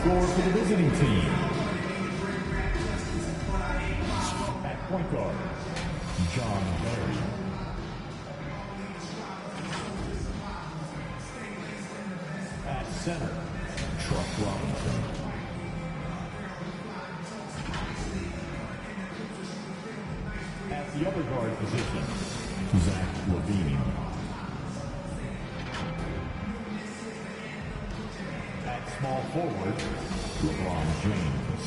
score for the visiting team. At point guard, John Barry. At center, Truck Robinson. At the other guard position, Zach Levine. At small forward, LeBron James.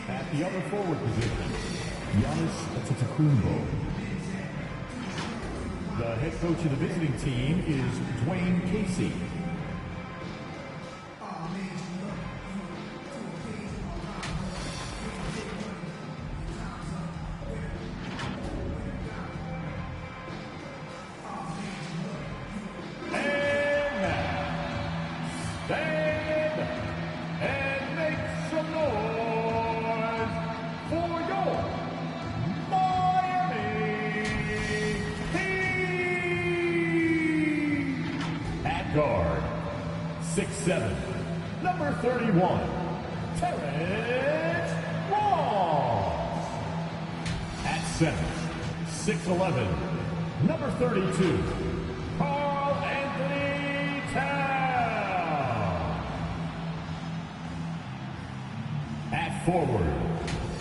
At the other forward position, Giannis Antetokounmpo. The head coach of the visiting team is Dwayne Casey. Guard, 6'7", number 31, Terrence Ross. At center, 6'11", number 32, Karl Anthony Towns. At forward,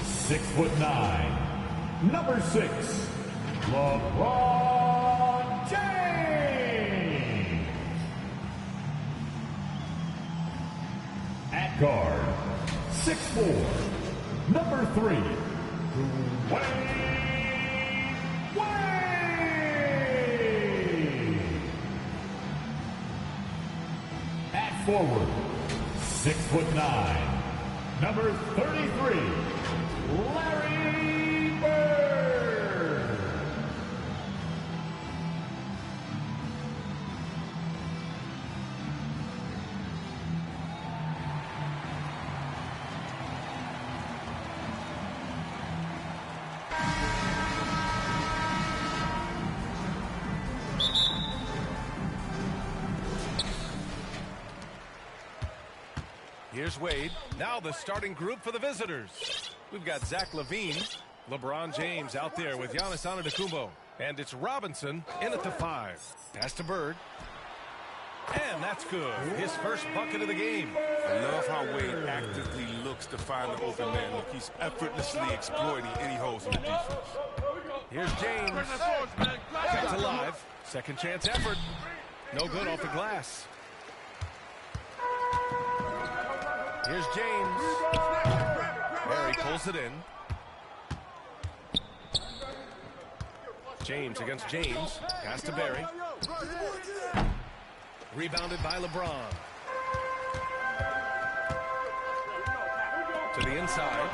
6'9", number 6, LeBron James. At guard, 6'4", number 3, Dwayne Wade. At forward, 6'9", number 33, Larry Bird. Here's Wade. Now the starting group for the visitors. We've got Zach Levine, LeBron James out there with Giannis Antetokounmpo. And it's Robinson in at the 5. Pass to Bird. And that's good. His first bucket of the game. I love how Wade actively looks to find the open man. Look, he's effortlessly exploiting any holes in the defense. Here's James. Kept alive. Second chance effort. No good off the glass. Here's James. Barry pulls it in. James against James. Pass to Barry. Rebounded by LeBron. To the inside.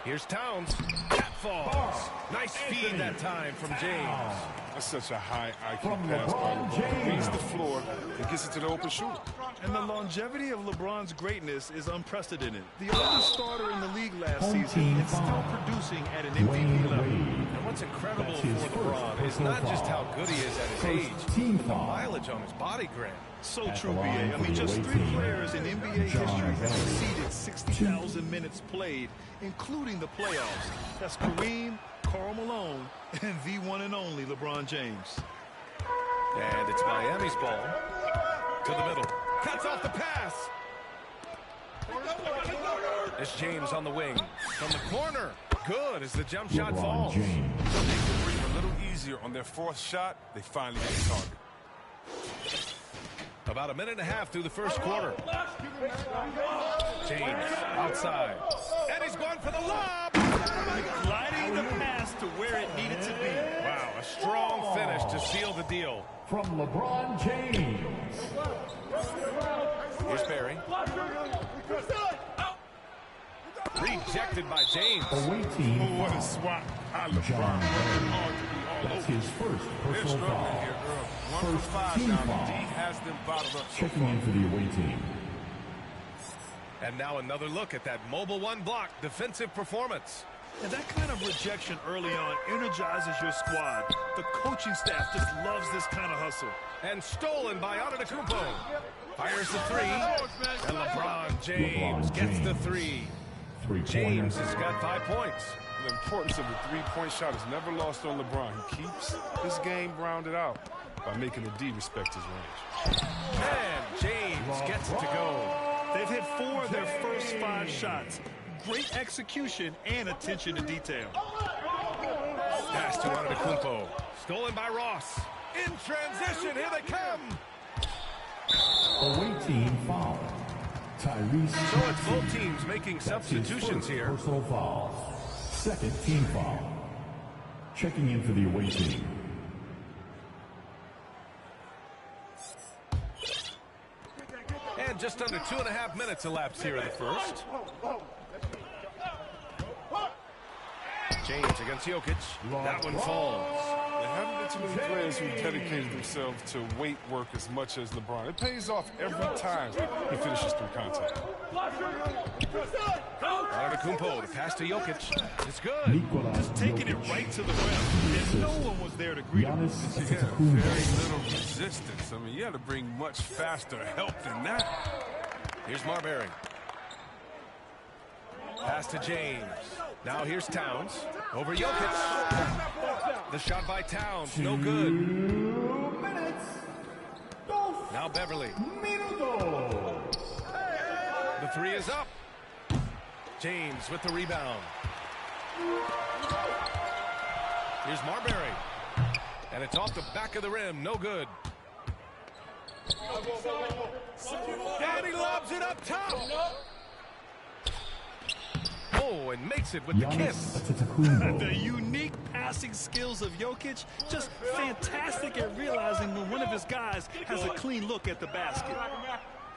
Here's Towns. That falls. Nice feed that time from James. That's such a high IQ pass by LeBron. Reads the floor and gets it to the open shooter. And the longevity of LeBron's greatness is unprecedented. The oldest starter in the league last season is still producing at an MVP level. And what's incredible for LeBron is not just how good he is at his age, but the mileage on his body grant. So true, BA. I mean, just 3 players in NBA history have exceeded 60,000 minutes played, including the playoffs. That's Kareem, Karl Malone, and the one and only LeBron James. And it's Miami's ball. To the middle. Cuts off the pass. It's James on the wing. From the corner. Good as the jump shot falls. They could breathe a little easier on their 4th shot. They finally hit the target. About a minute and a half through the first quarter. James outside. And he's going for the lob. Gliding the pass to where it needed to be. Wow, a strong finish to seal the deal. From LeBron James. Here's Barry. Rejected by James. Away team. Oh, what a swat. John Barry. That's his first personal foul. Here, Earl. 1 First for 5 team now. foul. D has them bottled up. Checking in for the away team. And now another look at that mobile 1 block defensive performance. And that kind of rejection early on energizes your squad. The coaching staff just loves this kind of hustle. And stolen by Antetokounmpo. Fires the three. And LeBron James gets the three. James has got 5 points. The importance of the three-point shot is never lost on LeBron. He keeps his game rounded out by making the D respect his range. And James gets it to go. They've hit 4 of their first 5 shots. Great execution and attention to detail. Pass to Antetokounmpo. Stolen by Ross. In transition, here they come. Away team foul. Tyrese. So it's both teams making substitutions here. Personal foul. Second team foul. Checking in for the away team. And just under 2.5 minutes elapsed here in the first. James against Jokic. That one falls. There haven't been too many players who dedicated themselves to weight work as much as LeBron. It pays off every time he finishes through contact. Antetokounmpo, the pass to Jokic. It's good. Just taking it right to the rim. And no one was there to greet him. Yeah, very little resistance. I mean, you had to bring much faster help than that. Here's Marbury. Pass to James. Now here's Towns. Over Jokic. The shot by Towns. No good. 2 minutes. Now Beverly. The three is up. James with the rebound. Here's Marbury. And it's off the back of the rim. No good. And he lobs it up top. Oh, and makes it with the kiss. The unique passing skills of Jokic, just fantastic at realizing when one of his guys has a clean look at the basket.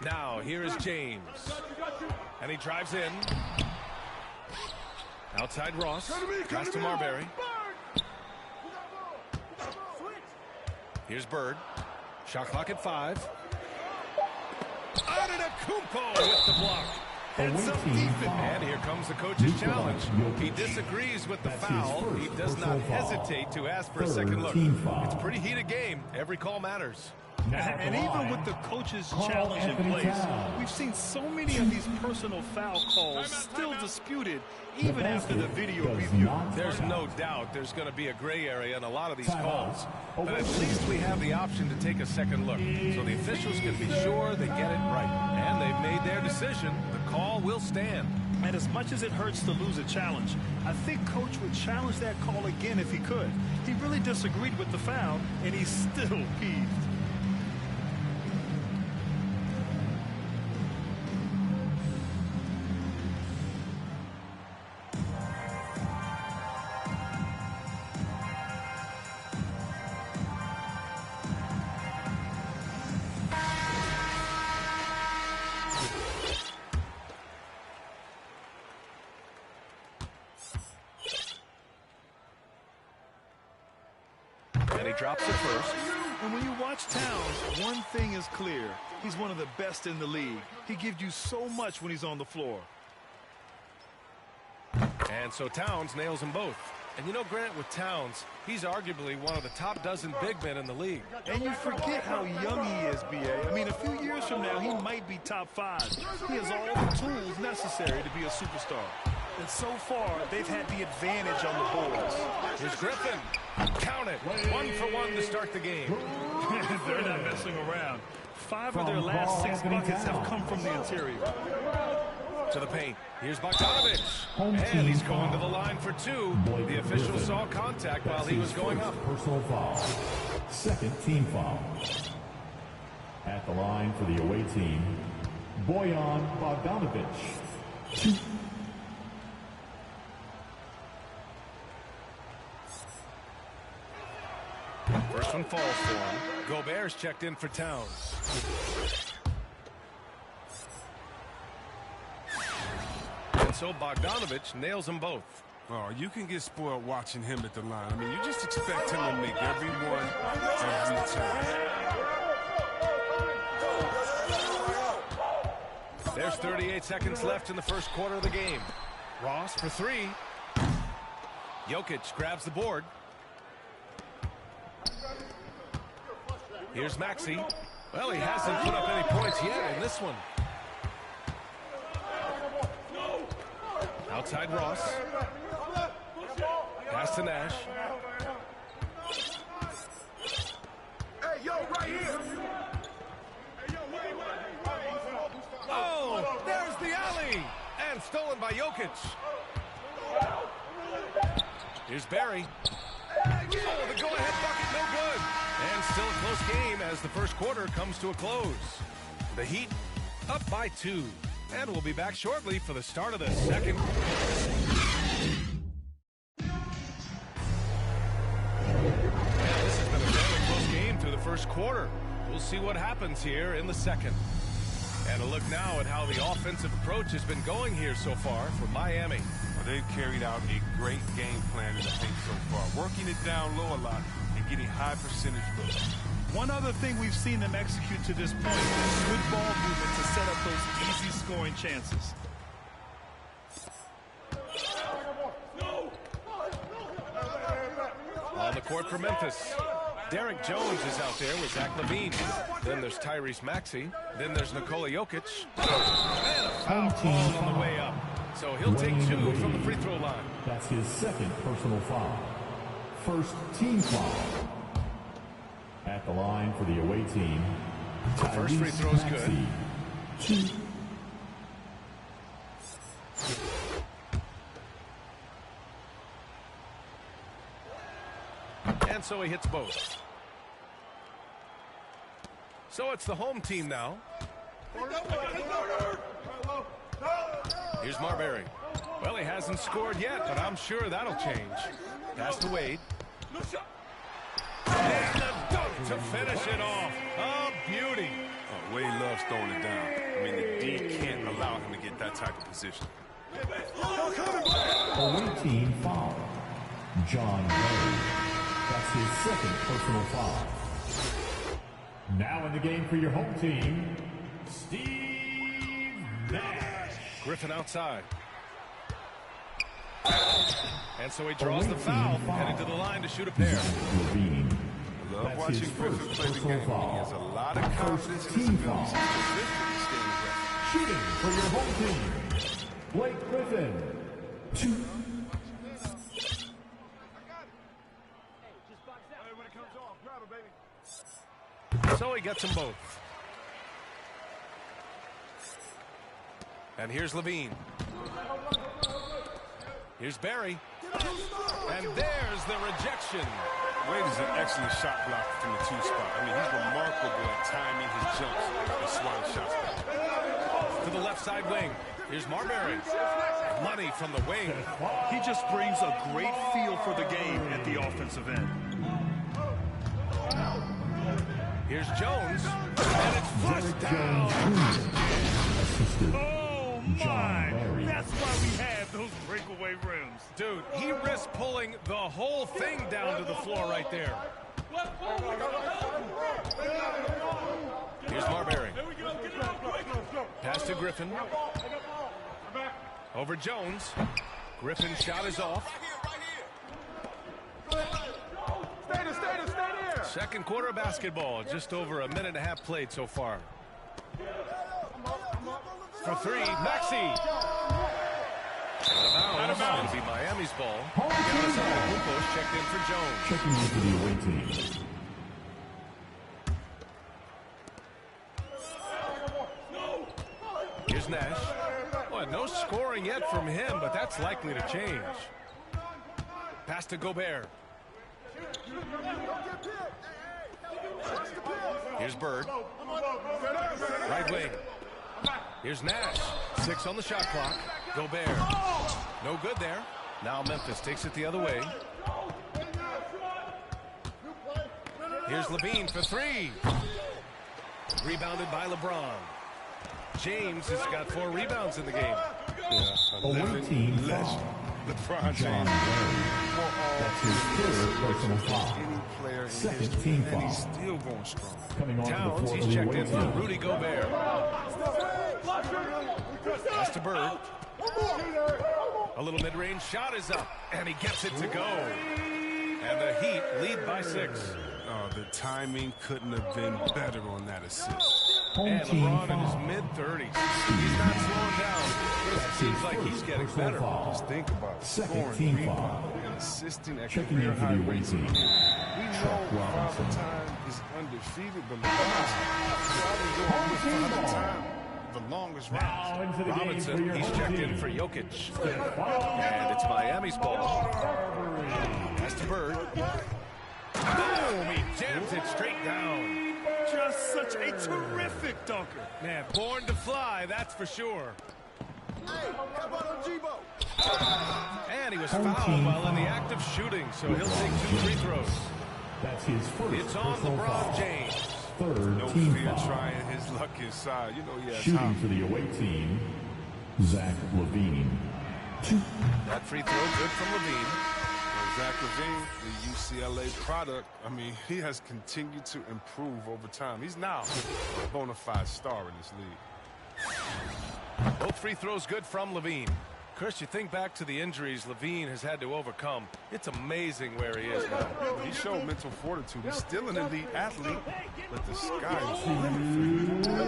Now, here is James. And he drives in. Outside Ross. Pass to Marbury. Here's Bird. Shot clock at 5. Antetokounmpo with the block. And some defense. And here comes the coach's challenge. He disagrees with the foul. He does not hesitate to ask for a second look. It's a pretty heated game. Every call matters. And even with the coach's challenge in place, we've seen so many of these personal foul calls still disputed even after the video review. There's no doubt there's going to be a gray area in a lot of these calls. But at least we have the option to take a second look. So the officials can be sure they get it right. And they've made their decision. The call will stand. And as much as it hurts to lose a challenge, I think Coach would challenge that call again if he could. He really disagreed with the foul, and he's still peeved. And he drops it first. And when you watch Towns, one thing is clear. He's one of the best in the league. He gives you so much when he's on the floor. And so Towns nails them both. And you know, Grant, with Towns, he's arguably one of the top dozen big men in the league. And you forget how young he is, B.A. I mean, a few years from now, he might be top 5. He has all the tools necessary to be a superstar. And so far, they've had the advantage on the boards. Here's Griffin. Count it. 1 for 1 to start the game. They're not messing around. 5 of their last 6 buckets have come from the interior. To the paint. Here's Bogdanovic. And he's going to the line for 2. The official saw contact while he was going up. Personal foul. Second team foul. At the line for the away team, Bojan Bogdanovic. First one falls for him. Gobert's checked in for Towns. And so Bogdanovic nails them both. Oh, you can get spoiled watching him at the line. I mean, you just expect him to make every one every time. There's 38 seconds left in the first quarter of the game. Ross for 3. Jokic grabs the board. Here's Maxey. Well, he hasn't put up any points yet in this one. Outside Ross. Pass to Nash. Hey, yo, right here. Oh, there's the alley. And stolen by Jokic. Here's Barry. Oh, the go-ahead bucket, no good. And still a close game as the first quarter comes to a close. The Heat up by 2. And we'll be back shortly for the start of the second. And this has been a very close game through the first quarter. We'll see what happens here in the second. And a look now at how the offensive approach has been going here so far for Miami. Well, they've carried out a great game plan in the paint so far, working it down low a lot and getting high percentage looks. One other thing we've seen them execute to this point is good ball movement to set up those easy scoring chances. On the court for Memphis, Derek Jones is out there with Zach LaVine. Then there's Tyrese Maxey. Then there's Nikola Jokic. And a foul called on the way up. So he'll take 2 from the free throw line. That's his second personal foul. First team foul. At the line for the away team, The first free throw is good. 2. And so he hits both. So it's the home team now. Here's Marbury. Well, he hasn't scored yet, but I'm sure that'll change. Pass to Wade. And the dunk to finish it off. Oh, beauty. Oh, Wade loves throwing it down. I mean, the D can't allow him to get that type of position. Away team foul. John Wade. That's his second personal foul. Now in the game for your home team, Steve Nash. Griffin outside. And so he draws the foul, heading to the line to shoot a pair. LaVine. I love That's watching his Griffin first play the personal game. foul. He has a lot of confidence in his team abilities. foul. Staying aggressive. Shooting for your home team, Blake Griffin. 2. So he gets them both. And here's LaVine. Here's Barry. And there's the rejection. Wade is an excellent shot blocker from the 2 spot. I mean, he's remarkable at timing his jumps and swatting shots back. To the left side wing. Here's Marbury. Money from the wing. He just brings a great feel for the game at the offensive end. Here's Jones. And it's flushed down. Oh, my. That's why we have those breakaway rims. Dude, he risked pulling the whole thing down to the floor right there. Here's Marbury. Pass to Griffin. Over Jones. Griffin's shot is off. Second quarter of basketball. Just over a minute and a half played so far. For 3, Maxey. Out of bounds. It'll be Miami's ball. Giannis Antetokounmpo checked in for Jones. Checking into the away team. Here's Nash. Well, no scoring yet from him, but that's likely to change. Pass to Gobert. Here's Bird. Right wing. Here's Nash. 6 on the shot clock. Gobert. No good there. Now Memphis takes it the other way. Here's LaVine for 3. Rebounded by LeBron. James has got 4 rebounds in the game. Away team foul. LeBron John James. Wade. That's his third personal foul. Second team And he's foul. still going strong. Coming on to the Towns, floor he's of the checked away in for team. Rudy Gobert. Pass to Bird. A little mid-range shot is up, and he gets it to go. And the Heat lead by 6. Oh, the timing couldn't have been better on that assist. And LeBron in his mid-30s. He's not slowing down. It seems like he's getting better. Just think about it. Second team Scoring, foul. rebounding, and assisting at Checking in for career-high the away rates. team. We know Robinson. Father Time is undefeated, but LeBron's probably going with Father Time the longest Now round. into the game for Robinson, your he's home checked team. in for Jokic. And it's Miami's ball. That's to Bird. Boom! He jams it straight down. Just such a terrific dunker. Man, born to fly, that's for sure. And he was Home fouled team while in the foul. act of shooting, so he'll take 2 free throws. That's his first It's on personal LeBron foul. James. Third No team fear foul. trying his luck inside. You know he has Shooting time. for the away team, Zach Levine. 2. That free throw good from Levine. Zach Levine, the UCLA product, I mean, he has continued to improve over time. He's now a bona fide star in this league. Both free throws good from Levine. Chris, you think back to the injuries Levine has had to overcome. It's amazing where he is now. He showed mental fortitude. He's still an elite athlete, but the sky is the limit for him.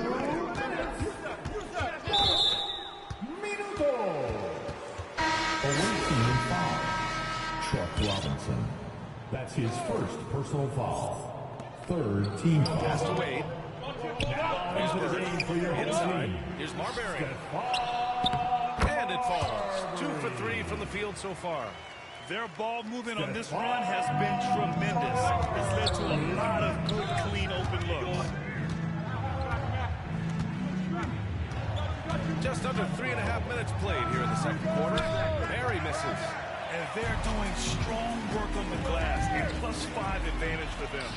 Away team foul. Chuck Robinson. That's his first personal foul. Third team foul. Pass to Wade. Now into the game for your home Inside. team. Here's Marbury. And it falls. 2 for 3 from the field so far. Their ball movement on this run has been tremendous. It's led to a lot of good, clean, open looks. Just under 3.5 minutes played here in the second quarter. Barry misses. And they're doing strong work on the glass. A +5 advantage for them.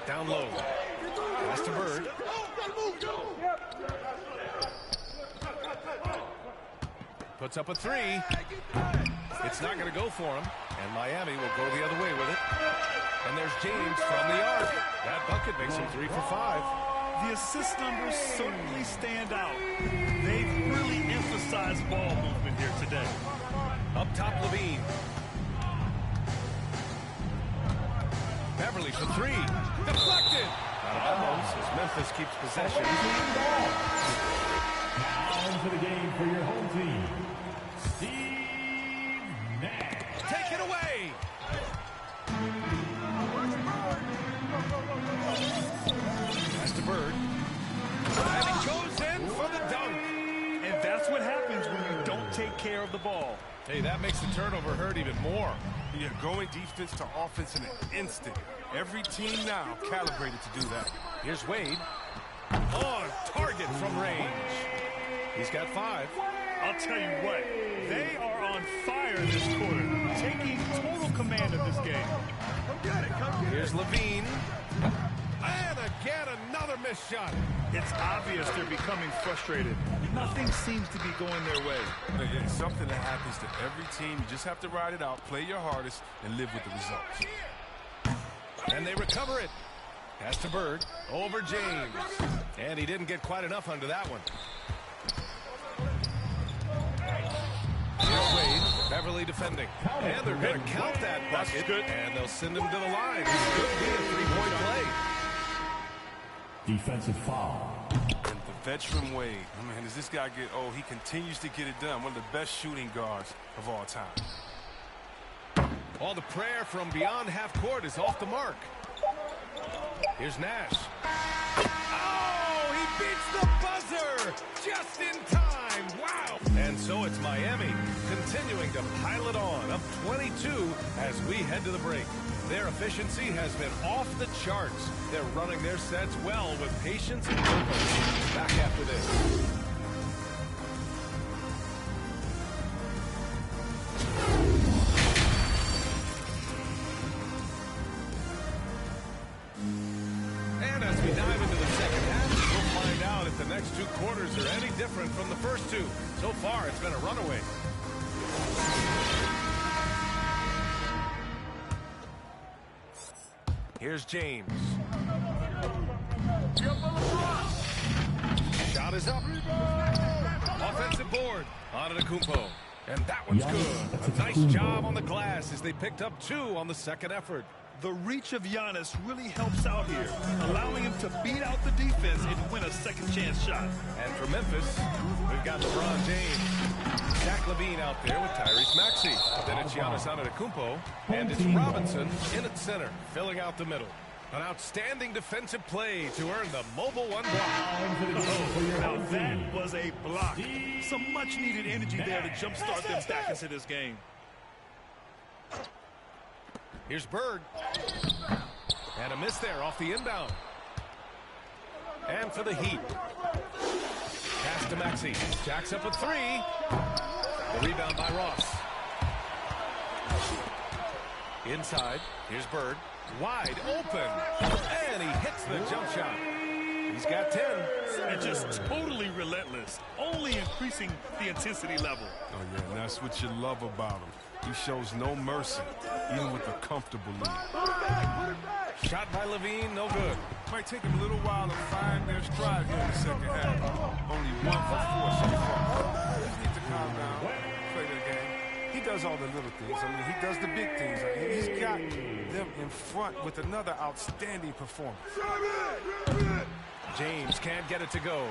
Down low. Pass to Bird. Puts up a 3. It's not going to go for him. And Miami will go the other way with it. And there's James from the arc. That bucket makes him 3 for 5. The assist numbers certainly stand out. They've really emphasized ball movement here today. Up top, Levine. Beverly for 3. Deflected. Almost as Memphis keeps possession. Now into the game for your home team, Steve Nash. Take it away. That's to Bird. And he goes in for the dunk. And that's what happens when you don't take care of the ball. Hey, that makes the turnover hurt even more. Yeah, going defense to offense in an instant. Every team now calibrated to do that. Here's Wade. On target from range. He's got 5. I'll tell you what, they are on fire this quarter, taking total command of this game. Here's Levine. And again, another missed shot. It's obvious they're becoming frustrated. Nothing seems to be going their way. It's something that happens to every team. You just have to ride it out, play your hardest, and live with the results. And they recover it. Pass to Bird. Over James. And he didn't get quite enough under that one. Here's Wade. Beverly defending. And they're going to count that bucket. And they'll send him to the line. It could be a 3-point play. Defensive foul. And the veteran Wade, I mean, as this guy get old, he continues to get it done. One of the best shooting guards of all time. All the prayer from beyond half court is off the mark. Here's Nash. Oh, he beats the buzzer just in time. Wow. And so it's Miami continuing to pile it on, up 22 as we head to the break. Their efficiency has been off the charts. They're running their sets well with patience and purpose. Back after this. And as we dive into the second half, we'll find out if the next 2 quarters are any different from the first 2. So far, it's been a runaway. Here's James. Shot is up. Off offensive board. Antetokounmpo. And that one's good. A nice job on the glass as they picked up 2 on the second effort. The reach of Giannis really helps out here, allowing him to beat out the defense and win a second-chance shot. And for Memphis, we've got LeBron James. Zach LaVine out there with Tyrese Maxey. Then it's Giannis Antetokounmpo. And it's Robinson in at center, filling out the middle. An outstanding defensive play to earn the mobile 1 block. Oh, now that was a block. Some much-needed energy there to jumpstart them back into this game. Here's Bird. And a miss there off the inbound. And for the Heat. Pass to Maxey. Jacks up with 3. The rebound by Ross. Inside. Here's Bird. Wide open. And he hits the jump shot. He's got 10. And just totally relentless. Only increasing the intensity level. Oh, yeah, and that's what you love about him. He shows no mercy, even with a comfortable lead. Shot by LaVine, no good. Might take him a little while to find their stride here in the second half. Only 1 for 4 so far. Just need to calm down, play their game. He does all the little things. I mean, he does the big things. He's got them in front with another outstanding performance. James can't get it to go.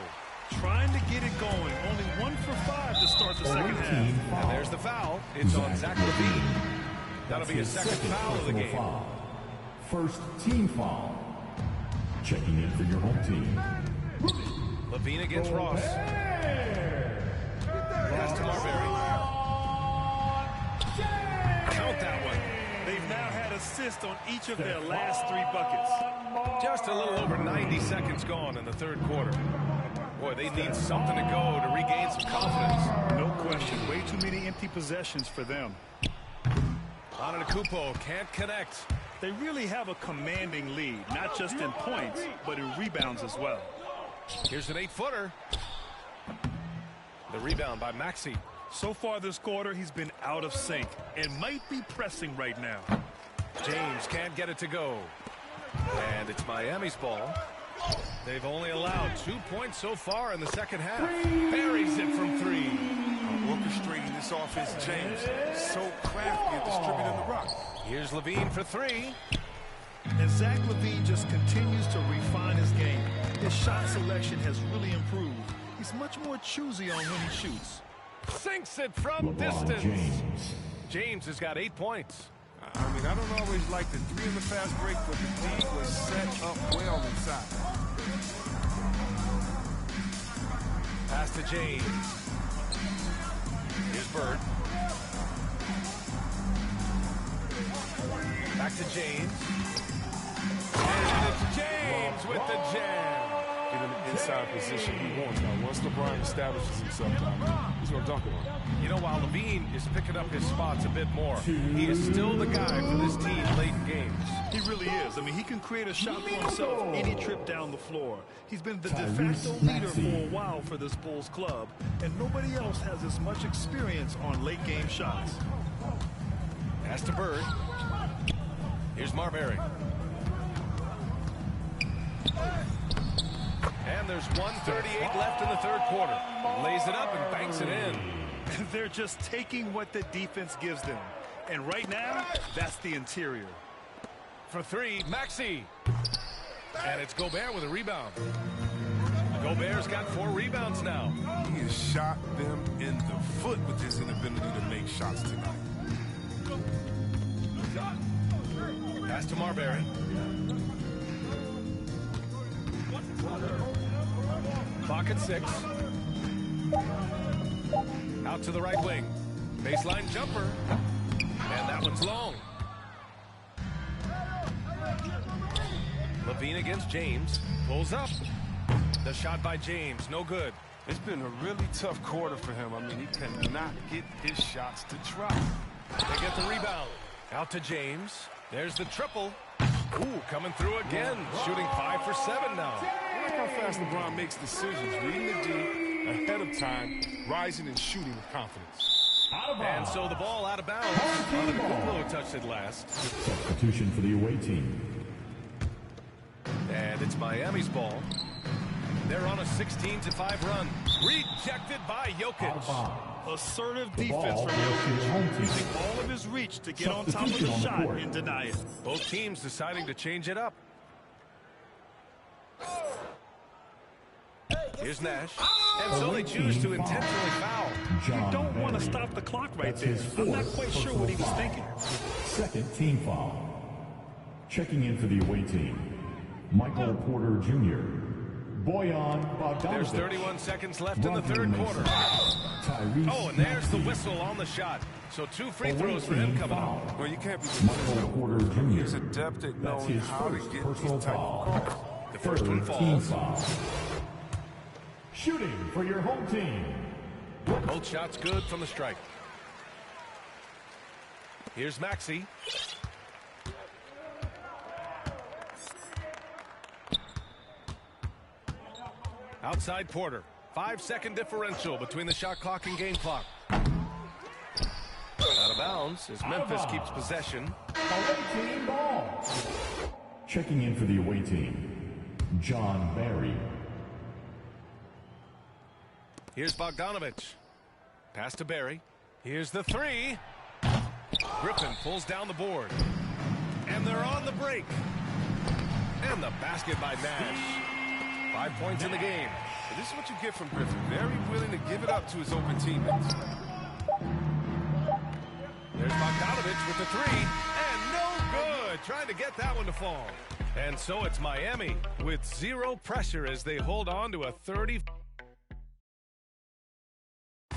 Trying to get it going. Only 1 for 5 to start the second half. And there's the foul. It's on Zach LaVine. That'll be his second foul of the game. First team foul. Checking in for your home team. LaVine against Ross. Pass to Marbury. Count that one. They've now had assists on each of their last 3 buckets. Just a little over 90 seconds gone in the third quarter. Boy, they need something to go to regain some confidence. No question. Way too many empty possessions for them. Antetokounmpo can't connect. They really have a commanding lead, not just in points, but in rebounds as well. Here's an 8-footer. The rebound by Maxey. So far this quarter, he's been out of sync and might be pressing right now. James can't get it to go. And it's Miami's ball. They've only allowed 2 points so far in the second half. Buries it from 3. Orchestrating this offense, James. So crafty at distributing the rock. Here's LaVine for 3. And Zach LaVine just continues to refine his game. His shot selection has really improved. He's much more choosy on when he shoots. Sinks it from distance. James has got 8 points. I mean, I don't always like the 3 in the fast break, but the D was set up well inside. Pass to James. Here's Bird. Back to James. And it's James with the jam. In an inside position he wants. Now, once LeBron establishes himself down, he's going to dunk it on him. You know, while LaVine is picking up his spots a bit more, he is still the guy for this team late in games. He really is. I mean, he can create a shot for himself any trip down the floor. He's been the de facto leader for a while for this Bulls club, and nobody else has as much experience on late game shots. Pass to Bird. Here's Marbury. And there's 1:38 left in the third quarter. Lays it up and banks it in. They're just taking what the defense gives them. And right now, that's the interior. For 3, Maxey. And it's Gobert with a rebound. Gobert's got 4 rebounds now. He has shot them in the foot with his inability to make shots tonight. Pass to Marbury. Clock at 6. Out to the right wing. Baseline jumper. And that one's long. LaVine against James. Pulls up. The shot by James. No good. It's been a really tough quarter for him. I mean, he cannot get his shots to drop. They get the rebound. Out to James. There's the triple. Ooh, coming through again. Shooting 5 for 7 now. I like how fast LeBron makes decisions. Reading the D ahead of time. Rising and shooting with confidence. And so the ball out of bounds. Antetokounmpo touched it last. Substitution for the away team. And it's Miami's ball. They're on a 16-5 run. Rejected by Jokic. Assertive defense from Jokic, using all of his reach to get on top of the shot and deny it. Both teams deciding to change it up. Here's Nash. And so they choose to intentionally foul. You don't want to stop the clock right there. I'm not quite sure what he was thinking. Second team foul. Checking in for the away team, Michael Porter Jr. Bojan Bogdanovic. There's 31 seconds left in the third quarter. Oh, and there's the whistle on the shot. So 2 free throws for him coming up. Well, you can't be Michael Porter Jr. He's adept at knowing how to get personal these type foul. of calls. The first one Team falls. foul. Shooting for your home team. Both shots good from the strike. Here's Maxey. Outside Porter. 5-second differential between the shot clock and game clock. Out of bounds as Memphis keeps possession. Away team ball. Checking in for the away team, John Barry. Here's Bogdanovic. Pass to Barry. Here's the 3. Griffin pulls down the board. And they're on the break. And the basket by Nash. 5 points in the game. And this is what you get from Griffin. Very willing to give it up to his open teammates. There's Bogdanovic with the 3. And no good. Trying to get that one to fall. And so it's Miami with 0 pressure as they hold on to a 30.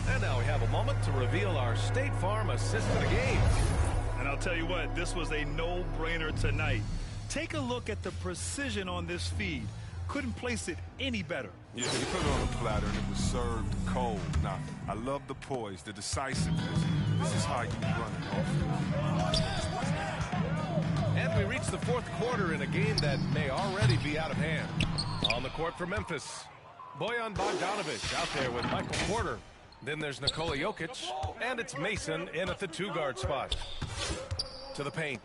And now we have a moment to reveal our State Farm assist of the game. And I'll tell you what, this was a no-brainer tonight. Take a look at the precision on this feed. Couldn't place it any better. Yeah, he put it on a platter and it was served cold. Now, I love the poise, the decisiveness. This is how you run it off. And we reach the fourth quarter in a game that may already be out of hand. On the court for Memphis, Bojan Bogdanovic out there with Michael Porter. Then there's Nikola Jokic, and it's Mason in at the 2-guard spot. To the paint.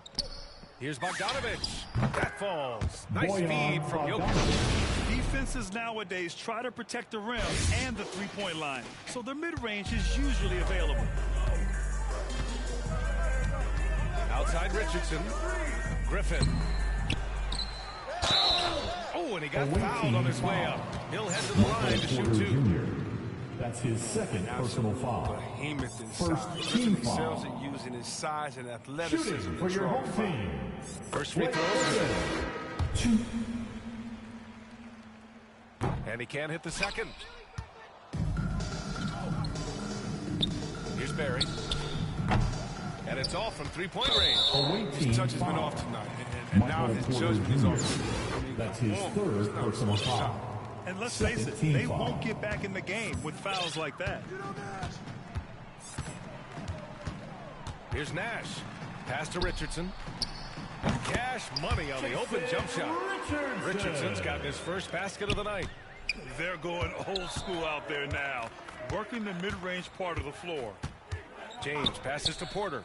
Here's Bogdanovic. That falls. Nice feed from Jokic. Defenses nowadays try to protect the rim and the three-point line, so their mid-range is usually available. Outside Richardson. Griffin. Oh, and he got fouled on his way up. He'll head to the line to shoot 2. That's his second personal foul. Behemoth inside. First team Griffin excels foul. at using his size and athleticism Shooting to for your draw home the foul. team. First free throw. 2. And he can't hit the second. Here's Barry. And it's all from 3-point range. Away His team touch has been foul. off tonight. And now Michael his Porter judgment is Jr. off. I mean, That's his come on. third It's not a personal shot. foul. And let's Second face it, team they foul. won't get back in the game with fouls like that. Here's Nash. Pass to Richardson. Cash money on the open jump shot. Richardson's gotten his first basket of the night. They're going old school out there now, working the mid-range part of the floor. James passes to Porter.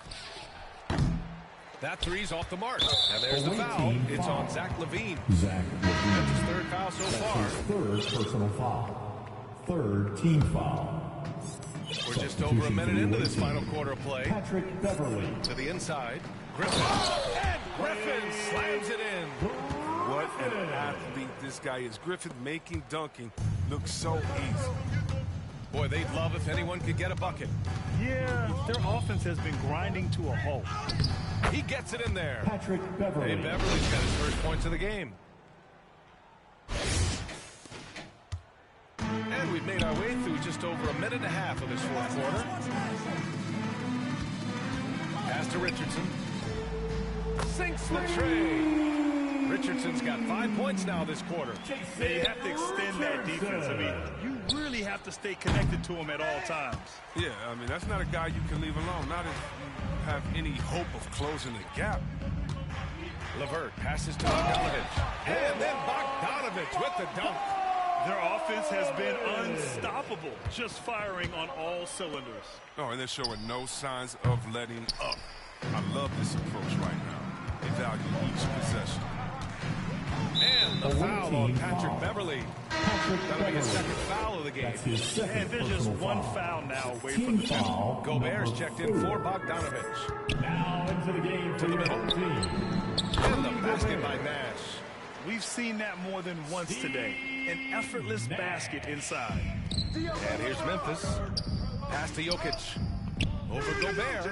That 3's off the mark. And there's the Away foul. team It's foul. on Zach LaVine. Zach That's his LaVine. third foul so That's far. his third personal foul. Third team foul. We're just over a minute into this final quarter of play. Patrick Beverly. To the inside. Griffin. And Griffin slams it in. What an athlete this guy is. Griffin making dunking look so easy. Boy, they'd love if anyone could get a bucket. Yeah, their offense has been grinding to a halt. He gets it in there. Patrick Beverly. Hey, Beverly's got his first points of the game. And we've made our way through just over a minute and a half of this fourth quarter. Pass to Richardson. Sinks the tray. Richardson's got 5 points now this quarter. They have to extend that defense. I mean, you really have to stay connected to him at all times. Yeah, I mean, that's not a guy you can leave alone. Not if you have any hope of closing the gap. LeVert passes to Bogdanovic. And then Bogdanovic with the dunk. Their offense has been unstoppable, just firing on all cylinders. Oh, and they're showing no signs of letting up. I love this approach right now. They value each possession. And the foul on Patrick Beverly. That'll be his second foul of the game. And there's just one foul now away from the foul. Gobert's checked in for Bogdanovich. Now into the game for the home team. And the basket by Nash. We've seen that more than once today. An effortless basket inside. And here's Memphis. Pass to Jokic. Over Gobert.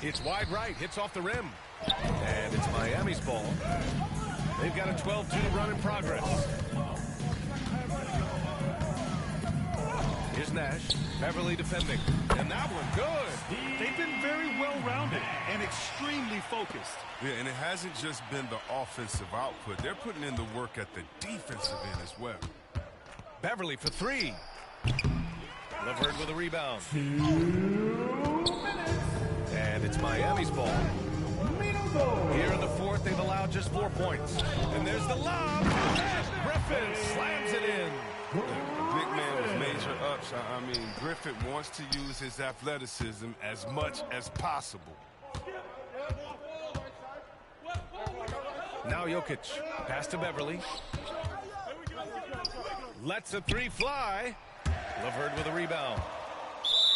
It's wide right. Hits off the rim. And it's Miami's ball. They've got a 12-2 run in progress. Here's Nash. Beverly defending. And that one good. They've been very well-rounded and extremely focused. Yeah, and it hasn't just been the offensive output. They're putting in the work at the defensive end as well. Beverly for three. LeVert with a rebound. 2 minutes. And it's Miami's ball. Here in the fourth, they've allowed just 4 points. And there's the lob. And Griffin slams it in. The big man with major ups. I mean, Griffin wants to use his athleticism as much as possible. Now Jokic. Pass to Beverly. Lets a three fly. LeVert with a rebound.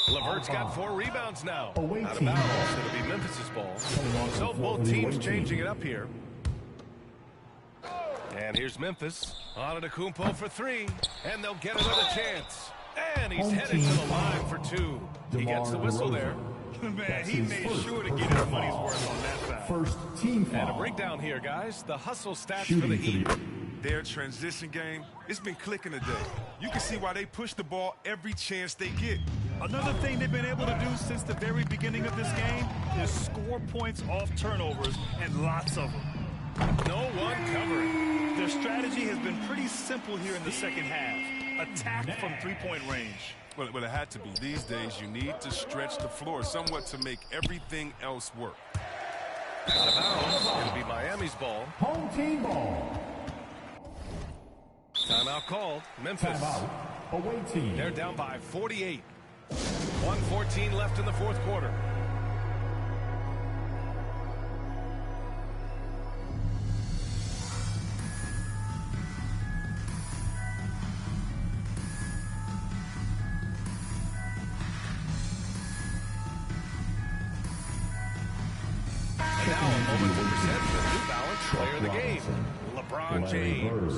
LeVert's got 4 rebounds now. Out of bounds. It'll be Memphis' ball. So both teams changing it up here. And here's Memphis. Antetokounmpo for 3. And they'll get another chance. And he's headed to the line for 2. He gets the whistle there. Man, he made sure to get his money's worth on that foul. First team foul. And a breakdown here, guys. The hustle stats for the Heat. Their transition game, it's been clicking today. You can see why they push the ball every chance they get. Another thing they've been able to do since the very beginning of this game is score points off turnovers, and lots of them. No one covering. Their strategy has been pretty simple here in the second half. Attack from three-point range. Well, it had to be. These days, you need to stretch the floor somewhat to make everything else work. Out of bounds. It'll be Miami's ball. Home team ball. Timeout called. Memphis. Timeout. Away team. They're down by 48. 1:14 left in the fourth quarter. And now a moment to present the New Balance player of the game, LeBron James.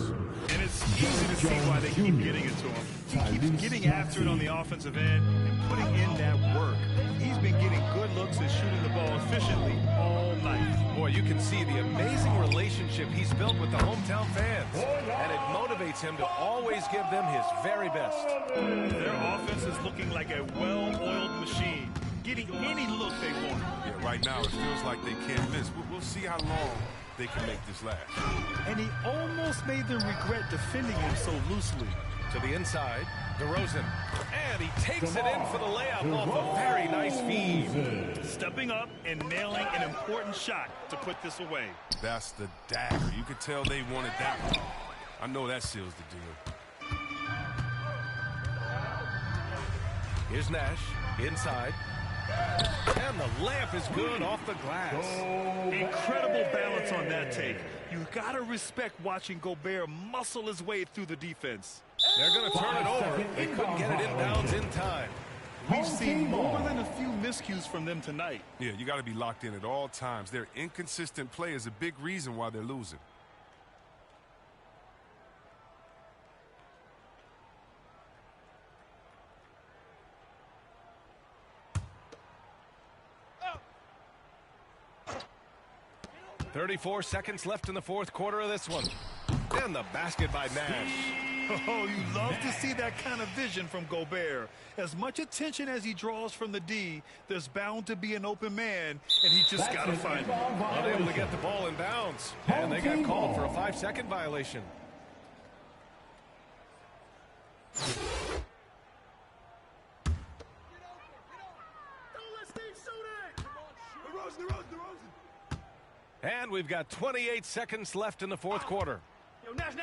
And it's easy to see why they keep getting it to him. He keeps getting after it on the offensive end and putting in that work. He's been getting good looks and shooting the ball efficiently all night. Boy, you can see the amazing relationship he's built with the hometown fans. And it motivates him to always give them his very best. Their offense is looking like a well-oiled machine, getting any look they want. Yeah, right now it feels like they can't miss. We'll see how long they can make this last. And he almost made them regret defending him so loosely. To the inside, DeRozan. And he takes it in for the layup off a very nice feed. Stepping up and nailing an important shot to put this away. That's the dagger. You could tell they wanted that one. I know that seals the deal. Here's Nash, inside. And the layup is good off the glass. Incredible balance on that take. You got to respect watching Gobert muscle his way through the defense. They're going to turn it over. They couldn't get it inbounds in time. We've seen more than a few miscues from them tonight. Yeah, you got to be locked in at all times. Their inconsistent play is a big reason why they're losing. Oh. 34 seconds left in the fourth quarter of this one. And the basket by Nash. Oh, you love to see that kind of vision from Gobert. As much attention as he draws from the D, there's bound to be an open man, and he just got to find him. Unable to get the ball in bounds. And they got called for a 5-second violation. And we've got 28 seconds left in the fourth quarter. Yo, Nash.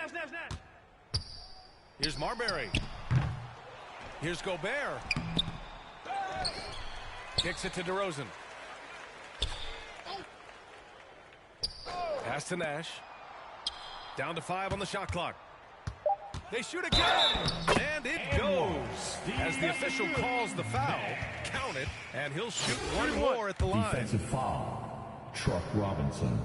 Here's Marbury. Here's Gobert. Kicks it to DeRozan. Pass to Nash. Down to 5 on the shot clock. They shoot again, and it goes. As the official calls the foul, count it, and he'll shoot one more at the line. Defensive foul, Truck Robinson.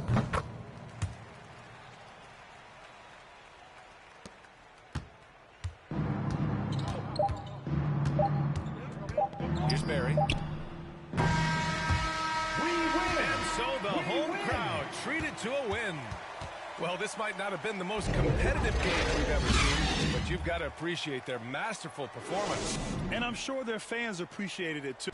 Here's Barry. And so the home crowd treated to a win. Well, this might not have been the most competitive game we've ever seen, but you've got to appreciate their masterful performance. And I'm sure their fans appreciated it, too.